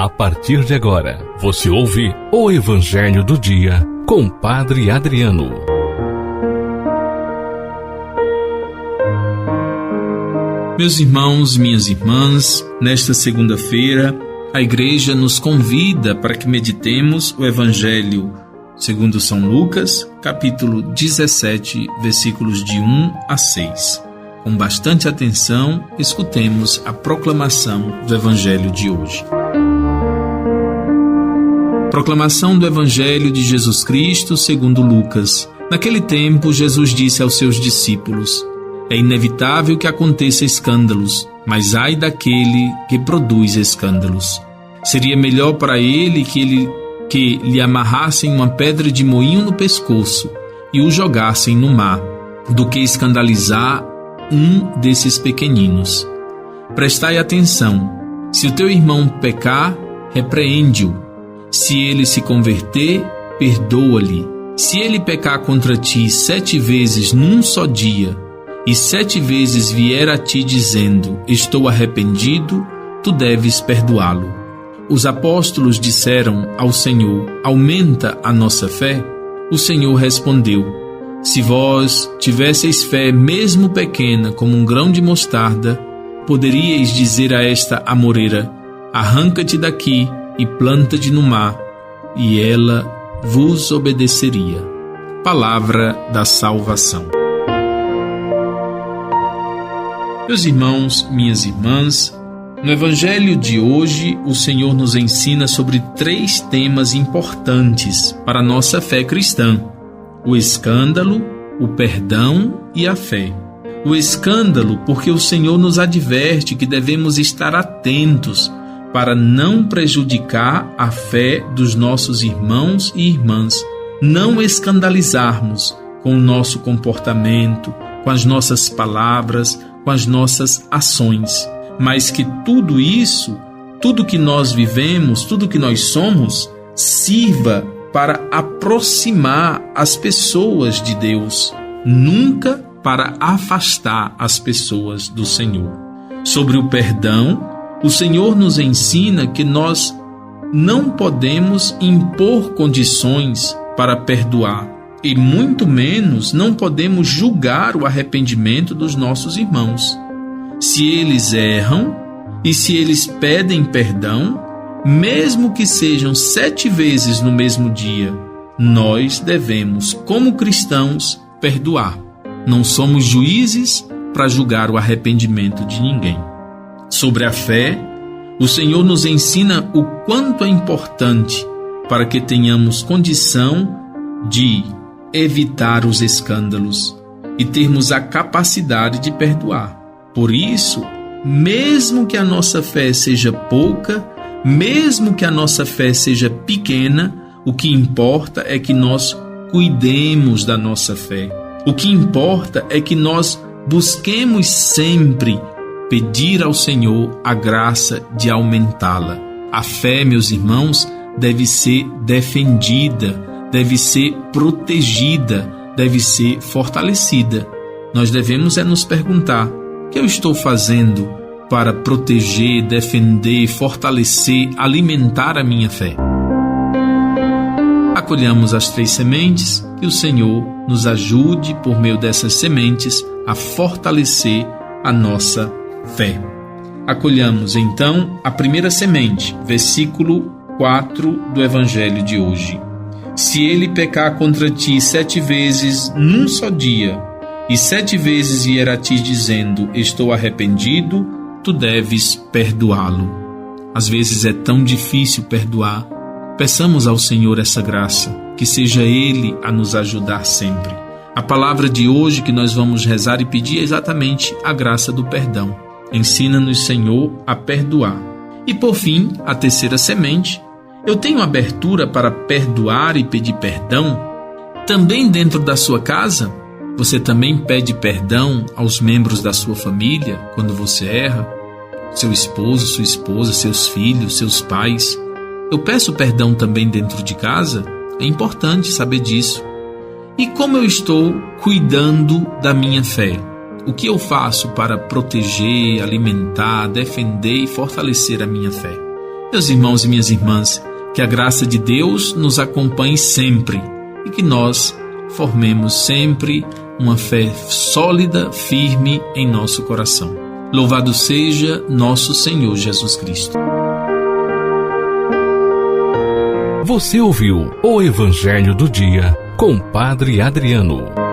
A partir de agora, você ouve o Evangelho do Dia com Padre Adriano. Meus irmãos, minhas irmãs, nesta segunda-feira, a Igreja nos convida para que meditemos o Evangelho segundo São Lucas, capítulo 17, versículos de 1 a 6. Com bastante atenção, escutemos a proclamação do Evangelho de hoje. Proclamação do Evangelho de Jesus Cristo segundo Lucas. Naquele tempo, Jesus disse aos seus discípulos: é inevitável que aconteça escândalos, mas ai daquele que produz escândalos. Seria melhor para ele que lhe amarrassem uma pedra de moinho no pescoço e o jogassem no mar, do que escandalizar um desses pequeninos. Prestai atenção: se o teu irmão pecar, repreende-o. Se ele se converter, perdoa-lhe. Se ele pecar contra ti 7 vezes num só dia, e 7 vezes vier a ti dizendo: estou arrependido, tu deves perdoá-lo. Os apóstolos disseram ao Senhor: aumenta a nossa fé? O Senhor respondeu: se vós tivesseis fé mesmo pequena como um grão de mostarda, poderíeis dizer a esta amoreira: arranca-te daqui e planta-te no mar, e ela vos obedeceria. Palavra da salvação. Meus irmãos, minhas irmãs, no Evangelho de hoje, o Senhor nos ensina sobre 3 temas importantes para a nossa fé cristã: o escândalo, o perdão e a fé. O escândalo, porque o Senhor nos adverte que devemos estar atentos para não prejudicar a fé dos nossos irmãos e irmãs, não escandalizarmos com o nosso comportamento, com as nossas palavras, com as nossas ações, mas que tudo isso, tudo que nós vivemos, tudo que nós somos, sirva para aproximar as pessoas de Deus, nunca para afastar as pessoas do Senhor. Sobre o perdão, o Senhor nos ensina que nós não podemos impor condições para perdoar, e muito menos não podemos julgar o arrependimento dos nossos irmãos. Se eles erram e se eles pedem perdão, mesmo que sejam 7 vezes no mesmo dia, nós devemos, como cristãos, perdoar. Não somos juízes para julgar o arrependimento de ninguém. Sobre a fé, o Senhor nos ensina o quanto é importante para que tenhamos condição de evitar os escândalos e termos a capacidade de perdoar. Por isso, mesmo que a nossa fé seja pouca, mesmo que a nossa fé seja pequena, o que importa é que nós cuidemos da nossa fé. O que importa é que nós busquemos sempre pedir ao Senhor a graça de aumentá-la. A fé, meus irmãos, deve ser defendida, deve ser protegida, deve ser fortalecida. Nós devemos nos perguntar: o que eu estou fazendo para proteger, defender, fortalecer, alimentar a minha fé? Acolhamos as 3 sementes, que o Senhor nos ajude, por meio dessas sementes, a fortalecer a nossa fé. Acolhamos então a primeira semente, versículo 4 do Evangelho de hoje. Se ele pecar contra ti 7 vezes num só dia, e 7 vezes vier a ti dizendo: estou arrependido, tu deves perdoá-lo. Às vezes é tão difícil perdoar. Peçamos ao Senhor essa graça, que seja Ele a nos ajudar sempre. A palavra de hoje que nós vamos rezar e pedir é exatamente a graça do perdão. Ensina-nos, Senhor, a perdoar. E por fim, a terceira semente: eu tenho abertura para perdoar e pedir perdão? Também dentro da sua casa? Você também pede perdão aos membros da sua família quando você erra? Seu esposo, sua esposa, seus filhos, seus pais. Eu peço perdão também dentro de casa? É importante saber disso. E como eu estou cuidando da minha fé? O que eu faço para proteger, alimentar, defender e fortalecer a minha fé? Meus irmãos e minhas irmãs, que a graça de Deus nos acompanhe sempre e que nós formemos sempre uma fé sólida, firme em nosso coração. Louvado seja nosso Senhor Jesus Cristo. Você ouviu o Evangelho do Dia com Padre Adriano.